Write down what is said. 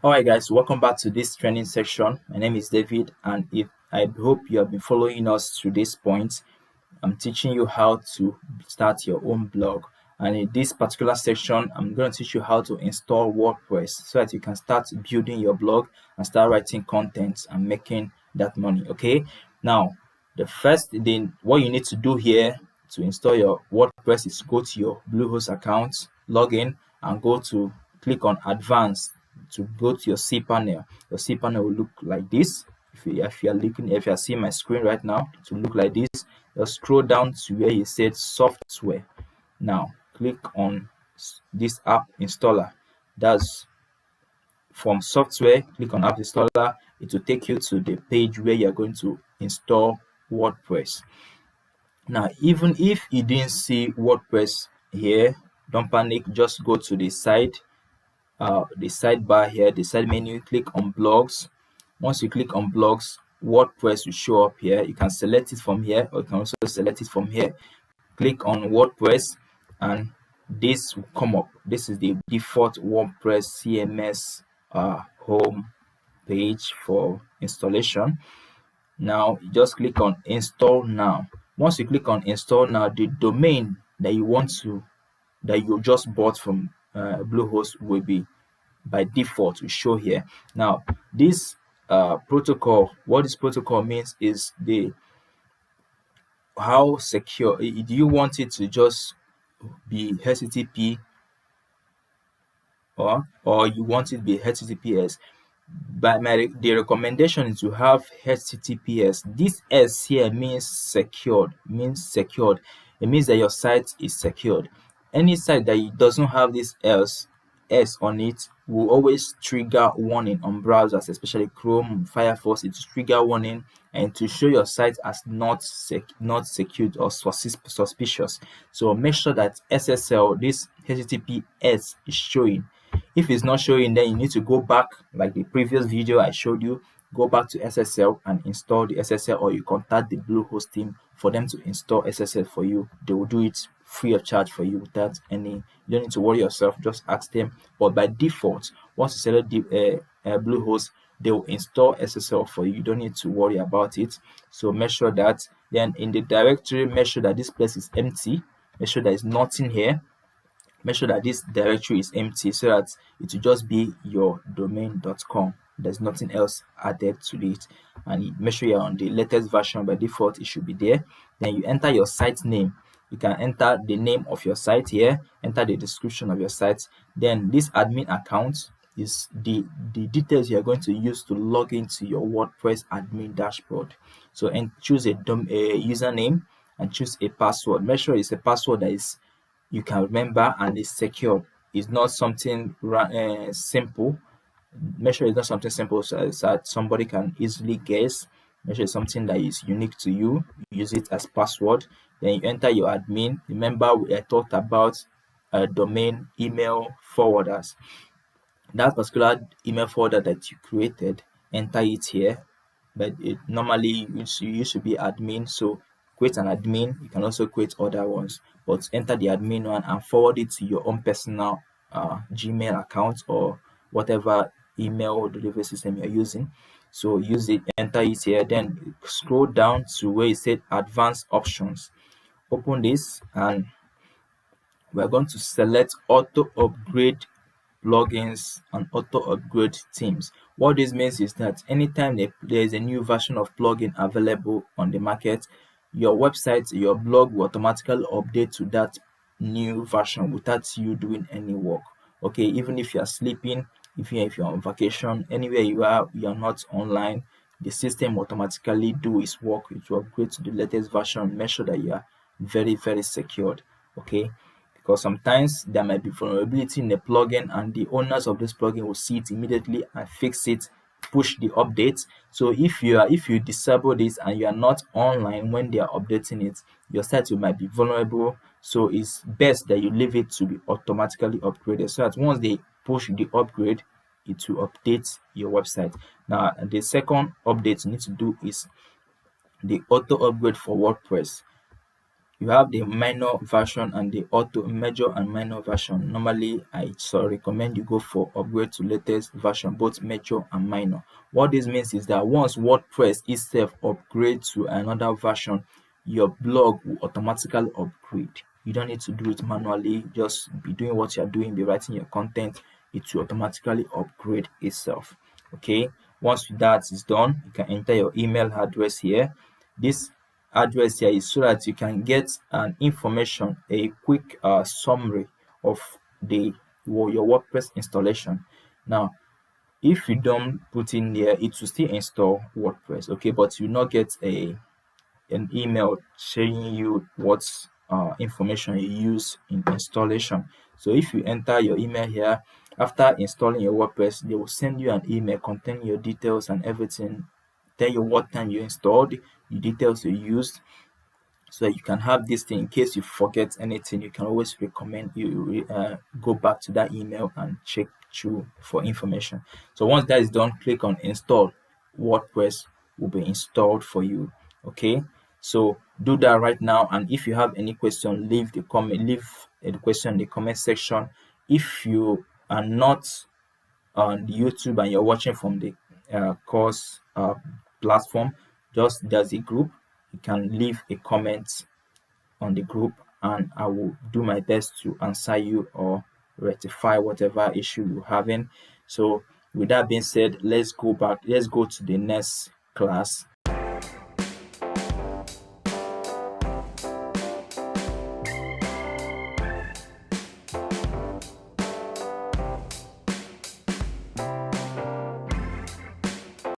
Alright guys, welcome back to this training section. My name is David, and if I hope you have been following us to this point. I'm teaching you how to start your own blog, and in this particular section I'm going to teach you how to install WordPress so that you can start building your blog and start writing content and making that money. Okay, now the first thing what you need to do here to install your WordPress is go to your Bluehost account, log in, and click on advanced to go to your cPanel. Your cPanel will look like this. If you are seeing my screen right now, it will look like this. Just scroll down to where you said software. Now click on this app installer. That's from software. Click on app installer. It will take you to the page where you're going to install WordPress. Now, even if you didn't see WordPress here, don't panic. Just go to the sidebar here, the side menu, click on blogs. Once you click on blogs, WordPress will show up here. You can select it from here, or you can also select it from here. Click on WordPress and this will come up. This is the default WordPress CMS home page for installation. Now you just click on install now. Once you click on install now, the domain that you just bought from Bluehost will be by default will show here. Now this protocol, what this protocol means is how secure. Do you want it to just be HTTP or you want it to be HTTPS? The recommendation is to have HTTPS. This S here means secured. It means that your site is secured. Any site that doesn't have this S on it will always trigger warning on browsers, especially Chrome, Firefox. It will trigger warning and to show your site as not secured or suspicious. So make sure that SSL, this HTTPS, is showing. If it's not showing, then you need to go back, like the previous video I showed you, go back to SSL and install the SSL, or you contact the Bluehost team for them to install SSL for you. They will do it free of charge for you without you don't need to worry yourself, just ask them. But by default, once you select the Bluehost, they will install SSL for you. You don't need to worry about it. So make sure that then in the directory, make sure that this place is empty. Make sure there is nothing here. Make sure that this directory is empty so that it will just be your domain.com. There's nothing else added to it, and make sure you're on the latest version. By default it should be there. Then you enter your site name. You can enter the name of your site here, enter the description of your site. Then this admin account is the details you are going to use to log into your WordPress admin dashboard. So and choose a username and choose a password. Make sure it's a password that is you can remember and is secure. It's not something simple. Make sure it's not something simple so that somebody can easily guess. Make sure it's something that is unique to you. Use it as password. Then you enter your admin. Remember I talked about domain email forwarders. That particular email folder that you created, enter it here. But it normally you used to be admin, so create an admin. You can also create other ones, but enter the admin one and forward it to your own personal Gmail account or whatever email delivery system you're using. So use it, enter it here, then scroll down to where it said advanced options. Open this and we're going to select auto upgrade plugins and auto upgrade themes. What this means is that anytime there is a new version of plugin available on the market, your website, your blog will automatically update to that new version without you doing any work. Okay, even if you are sleeping, if you're on vacation, anywhere you are not online, the system automatically do its work. It will upgrade to the latest version. Make sure that you are very, very secured. Okay, because sometimes there might be vulnerability in the plugin and the owners of this plugin will see it immediately and fix it, push the update. So if you disable this and you are not online when they are updating it, your site might be vulnerable. So it's best that you leave it to be automatically upgraded so that once they push the upgrade, it will update your website. Now the second update you need to do is the auto upgrade for WordPress. you have the minor version and the auto major and minor version. Normally, I recommend you go for upgrade to latest version, both major and minor. What this means is that once WordPress itself upgrades to another version, your blog will automatically upgrade. You don't need to do it manually. Just be doing what you're doing, be writing your content. It will automatically upgrade itself. Okay. Once that is done, you can enter your email address here. This address here is so that you can get an information, a quick summary of your WordPress installation. Now, if you don't put in there, it will still install WordPress, okay, but you will not get an email showing you what information you use in installation. So if you enter your email here, after installing your WordPress, they will send you an email containing your details and everything, tell you what time you installed, the details you used, so that you can have this thing in case you forget anything. You can always recommend you go back to that email and check through for information. So once that is done, click on install. WordPress will be installed for you. Okay, so do that right now, and if you have any question, leave the question in the comment section. If you are not on YouTube and you're watching from the course platform, just there's a group. You can leave a comment on the group, and I will do my best to answer you or rectify whatever issue you're having. So with that being said, let's go to the next class.